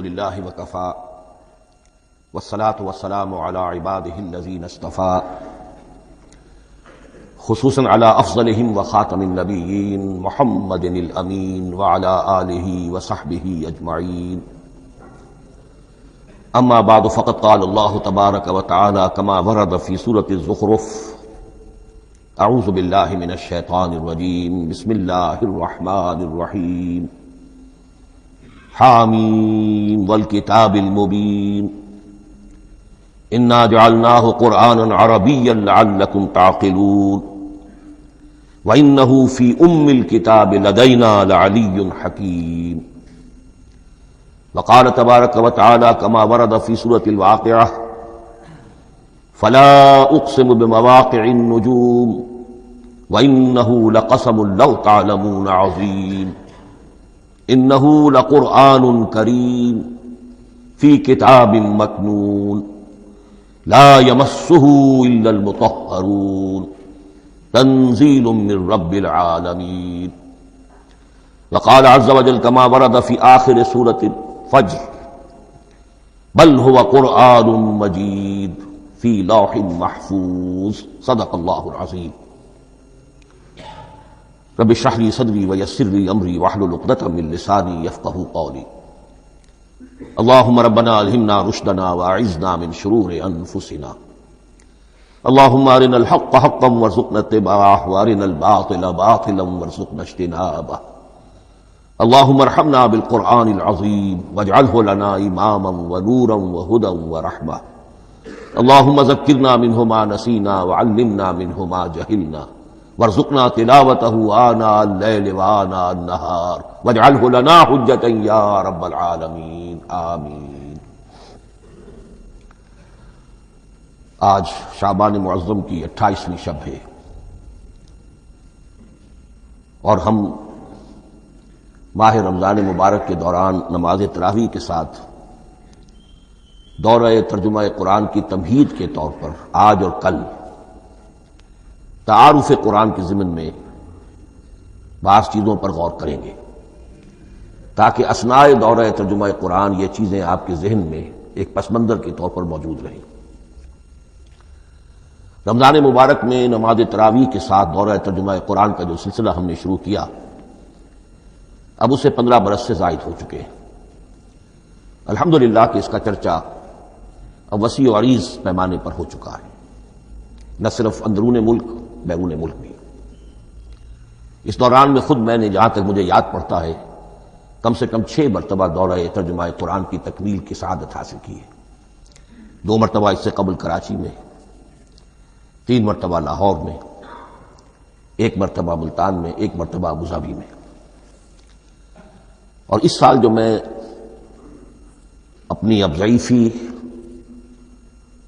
للہ وکفى والصلاة والسلام علی عباده الذین اصطفى خصوصا علی افضلهم وخاتم النبیین محمد الامین وعلی آلہ وصحبہ اجمعین. اما بعد فقد قال اللہ تبارک وتعالی کما ورد فی سورۃ الزخرف اعوذ باللہ من الشیطان الرجیم بسم اللہ الرحمن الرحیم حامیم والکتاب المبین انا جعلناہ قرآنا عربیا لعلکم تعقلون وانہ فی ام الکتاب لدینا لعلی حکیم. وقال تبارک وتعالی کما ورد فی سورۃ الواقعہ فلا اقسم بمواقع النجوم وانہ لقسم لو تعلمون عظیم انہ لقرآن کریم فی کتاب مکنون لا یمسہ الا المطہرون تنزیل من رب العالمین. وقال عز وجل کما ورد فی آخر سورۃ الفجر بل هو قرآن مجید فی لوح محفوظ صدق اللہ العظیم. رب اشرح لي صدري ويسر لي امري واحلل عقدة من لساني يفقهوا قولي. اللهم ربنا الهمنا رشدنا واعذنا من شرور انفسنا. اللهم ارنا الحق حقا وارزقنا اتباعه وارنا الباطل باطلا وارزقنا اجتنابه. اللهم ارحمنا بالقرآن العظيم واجعله لنا اماما ونورا وهدى ورحمة. اللهم ذكرنا منه ما نسينا وعلمنا منه ما جهلنا وارزقنا تلاوته آناء الليل وآناء النهار واجعله لنا حجة يا رب العالمين آمین. آج شعبان معظم کی 28ویں شب ہے اور ہم ماہ رمضان مبارک کے دوران نماز تراویح کے ساتھ دورہ ترجمہ قرآن کی تمہید کے طور پر آج اور کل تعارف قرآن کے ضمن میں بعض چیزوں پر غور کریں گے تاکہ اثناء دورہ ترجمہ قرآن یہ چیزیں آپ کے ذہن میں ایک پس منظر کے طور پر موجود رہیں. رمضان مبارک میں نماز تراویح کے ساتھ دورہ ترجمہ قرآن کا جو سلسلہ ہم نے شروع کیا اب اسے 15 برس سے زائد ہو چکے ہیں. الحمدللہ کہ اس کا چرچا اب وسیع و عریض پیمانے پر ہو چکا ہے، نہ صرف اندرون ملک بیرون ملک بھی. اس دوران میں خود میں نے جہاں تک مجھے یاد پڑتا ہے کم سے کم 6 مرتبہ دورہ ترجمہ قرآن کی تکمیل کی سعادت حاصل کی ہے. 2 مرتبہ اس سے قبل کراچی میں، 3 مرتبہ لاہور میں، 1 مرتبہ ملتان میں، 1 مرتبہ ابوظہبی میں. اور اس سال جو میں اپنی اب ضعیفی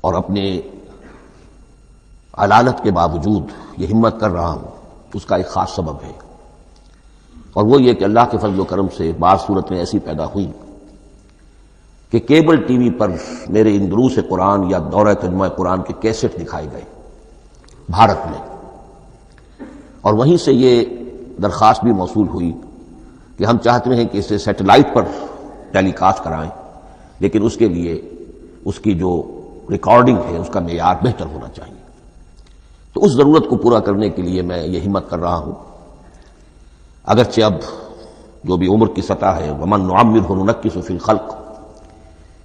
اور اپنے علالت کے باوجود یہ ہمت کر رہا ہوں اس کا ایک خاص سبب ہے، اور وہ یہ کہ اللہ کے فضل و کرم سے بعض صورتیں ایسی پیدا ہوئیں کہ کیبل ٹی وی پر میرے ان دروس قرآن یا دورہ ترجمہ قرآن کے کیسٹ دکھائے گئے بھارت میں، اور وہیں سے یہ درخواست بھی موصول ہوئی کہ ہم چاہتے ہیں کہ اسے سیٹلائٹ پر ٹیلی کاسٹ کرائیں، لیکن اس کے لیے اس کی جو ریکارڈنگ ہے اس کا معیار بہتر ہونا چاہیے. تو اس ضرورت کو پورا کرنے کے لیے میں یہ ہمت کر رہا ہوں، اگرچہ اب جو بھی عمر کی سطح ہے ومن نعمرہ ننکسہ فی الخلق،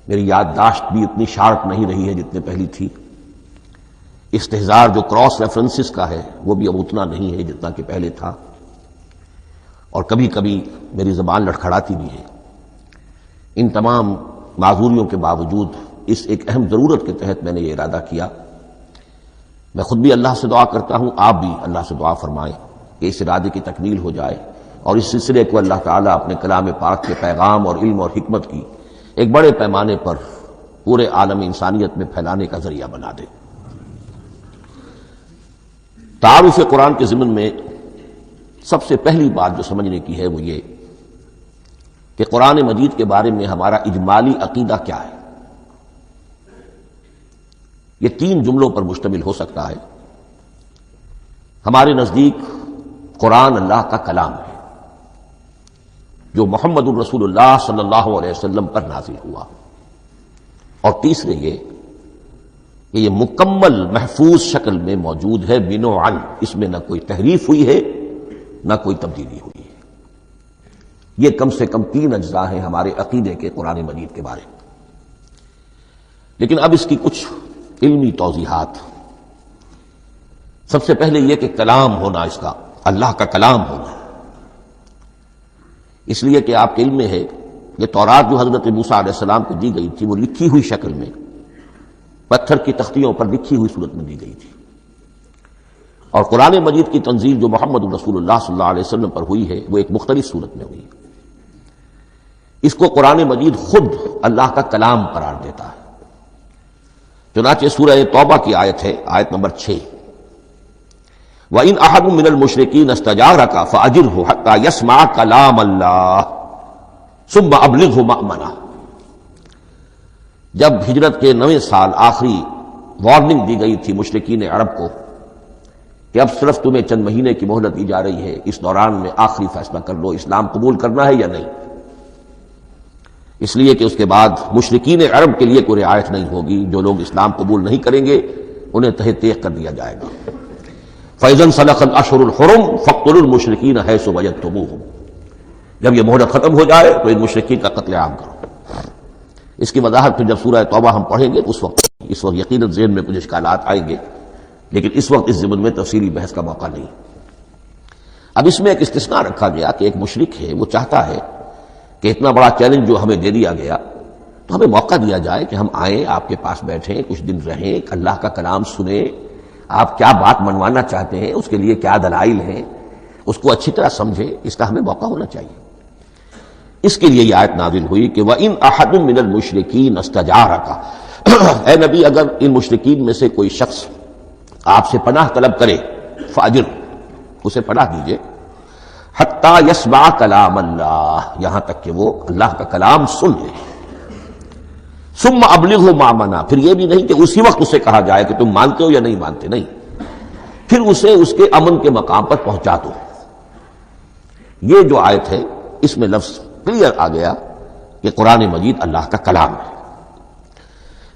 میری یادداشت بھی اتنی شارپ نہیں رہی ہے جتنے پہلی تھی. استحضار جو کراس ریفرنسز کا ہے وہ بھی اب اتنا نہیں ہے جتنا کہ پہلے تھا، اور کبھی کبھی میری زبان لڑکھڑاتی بھی ہے. ان تمام معذوریوں کے باوجود اس ایک اہم ضرورت کے تحت میں نے یہ ارادہ کیا. میں خود بھی اللہ سے دعا کرتا ہوں، آپ بھی اللہ سے دعا فرمائیں کہ اس ارادے کی تکمیل ہو جائے اور اس سلسلے کو اللہ تعالیٰ اپنے کلام پاک کے پیغام اور علم اور حکمت کی ایک بڑے پیمانے پر پورے عالم انسانیت میں پھیلانے کا ذریعہ بنا دے. تعارف قرآن کے ضمن میں سب سے پہلی بات جو سمجھنے کی ہے وہ یہ کہ قرآن مجید کے بارے میں ہمارا اجمالی عقیدہ کیا ہے. یہ 3 جملوں پر مشتمل ہو سکتا ہے. ہمارے نزدیک قرآن اللہ کا کلام ہے. جو محمد الرسول اللہ صلی اللہ علیہ وسلم پر نازل ہوا، اور تیسرے یہ کہ یہ مکمل محفوظ شکل میں موجود ہے بنوعاً، اس میں نہ کوئی تحریف ہوئی ہے نہ کوئی تبدیلی ہوئی ہے۔ یہ کم سے کم 3 اجزاء ہیں ہمارے عقیدے کے قرآن مجید کے بارے میں۔ لیکن اب اس کی کچھ علمی توضیحات۔ سب سے پہلے یہ کہ کلام ہونا، اس کا اللہ کا کلام ہونا، اس لیے کہ آپ کے علم میں ہے کہ تورات جو حضرت موسیٰ علیہ السلام کو دی گئی تھی وہ لکھی ہوئی شکل میں پتھر کی تختیوں پر لکھی ہوئی صورت میں دی گئی تھی، اور قرآن مجید کی تنزیل جو محمد رسول اللہ صلی اللہ علیہ وسلم پر ہوئی ہے وہ ایک مختلف صورت میں ہوئی ہے۔ اس کو قرآن مجید خود اللہ کا کلام قرار دیتا ہے۔ چنانچہ سورہ توبہ کی آیت ہے، آیت نمبر 6، وَإِنْ أَحَدٌ مِّنَ الْمُشْرِكِينَ اسْتَجَارَكَ فَأَجِرْهُ حَتَّى يَسْمَعَ كَلَامَ اللَّهِ ثُمَّ أَبْلِغْهُ مَأْمَنَهُ۔ جب ہجرت کے 9ویں سال آخری وارننگ دی گئی تھی مشرکین عرب کو کہ اب صرف تمہیں چند مہینے کی مہلت دی جا رہی ہے، اس دوران میں آخری فیصلہ کر لو اسلام قبول کرنا ہے یا نہیں، اس لیے کہ اس کے بعد مشرکین عرب کے لیے کوئی رعایت نہیں ہوگی، جو لوگ اسلام قبول نہیں کریں گے انہیں تہہ تیغ کر دیا جائے گا۔ فَإِذَا انْسَلَخَ الْأَشْهُرُ الْحُرُمُ فَاقْتُلُوا الْمُشْرِكِينَ حَيْثُ وَجَدتُّمُوهُمْ۔ جب یہ مہلت ختم ہو جائے تو ان مشرکین کا قتل عام کرو۔ اس کی وضاحت پھر جب سورہ توبہ ہم پڑھیں گے اس وقت یقیناً ذہن میں کچھ اشکالات آئیں گے، لیکن اس وقت اس ضمن میں تفصیلی بحث کا موقع نہیں۔ اب اس میں ایک استثناء رکھا گیا کہ ایک مشرک ہے، وہ چاہتا ہے کہ اتنا بڑا چیلنج جو ہمیں دے دیا گیا تو ہمیں موقع دیا جائے کہ ہم آئیں، آپ کے پاس بیٹھیں، کچھ دن رہیں، اللہ کا کلام سنیں، آپ کیا بات منوانا چاہتے ہیں، اس کے لیے کیا دلائل ہیں، اس کو اچھی طرح سمجھے، اس کا ہمیں موقع ہونا چاہیے۔ اس کے لیے یہ آیت نازل ہوئی کہ وَإِنْ أَحَدٌ مِّنَ الْمُشْرِكِينَ اسْتَجَارَكَ، اے نبی اگر ان مشرکین میں سے کوئی شخص آپ سے پناہ طلب کرے فَأَجِرْ، اسے پناہ دیجئے، حَتَّى يَسْمَعَ كَلَامَ اللَّهِ، یہاں تک کہ وہ اللہ کا کلام سن لے۔ ثُمَّ أَبْلِغْهُ مَأْمَنًا، پھر یہ بھی نہیں کہ اسی وقت اسے کہا جائے کہ تم مانتے ہو یا نہیں مانتے، نہیں، پھر اسے اس کے امن کے مقام پر پہنچا دو۔ یہ جو آیت ہے اس میں لفظ کلیئر آ گیا کہ قرآن مجید اللہ کا کلام ہے۔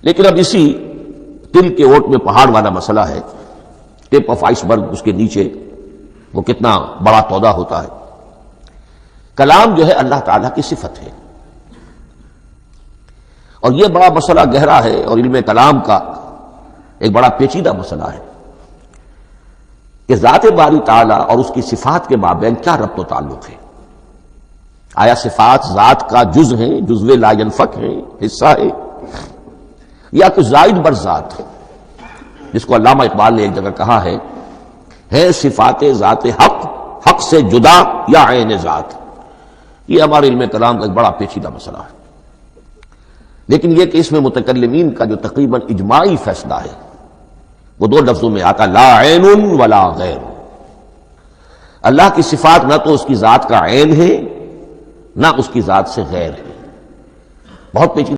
لیکن اب اسی تل کے اوٹ میں پہاڑ والا مسئلہ ہے، ٹپ آف آئس برگ، اس کے نیچے وہ کتنا بڑا تودہ ہوتا ہے۔ کلام جو ہے اللہ تعالیٰ کی صفت ہے، اور یہ بڑا مسئلہ گہرا ہے، اور علم کلام کا ایک بڑا پیچیدہ مسئلہ ہے کہ ذات باری تعالیٰ اور اس کی صفات کے مابین کیا ربط و تعلق ہے۔ آیا صفات ذات کا جز ہیں، جزو لا ینفک ہیں، حصہ ہے، یا کچھ زائد بر ذات، جس کو علامہ اقبال نے ایک جگہ کہا ہے صفات ذات حق، حق سے جدا یا عین ذات۔ یہ ہمارے علم کلام کا ایک بڑا پیچیدہ مسئلہ ہے، لیکن یہ کہ اس میں متکلمین کا جو تقریباً اجماعی فیصلہ ہے وہ 2 لفظوں میں آتا، لا عین ولا غیر۔ اللہ کی صفات نہ تو اس کی ذات کا عین ہے نہ اس کی ذات سے غیر ہے۔ بہت پیچیدہ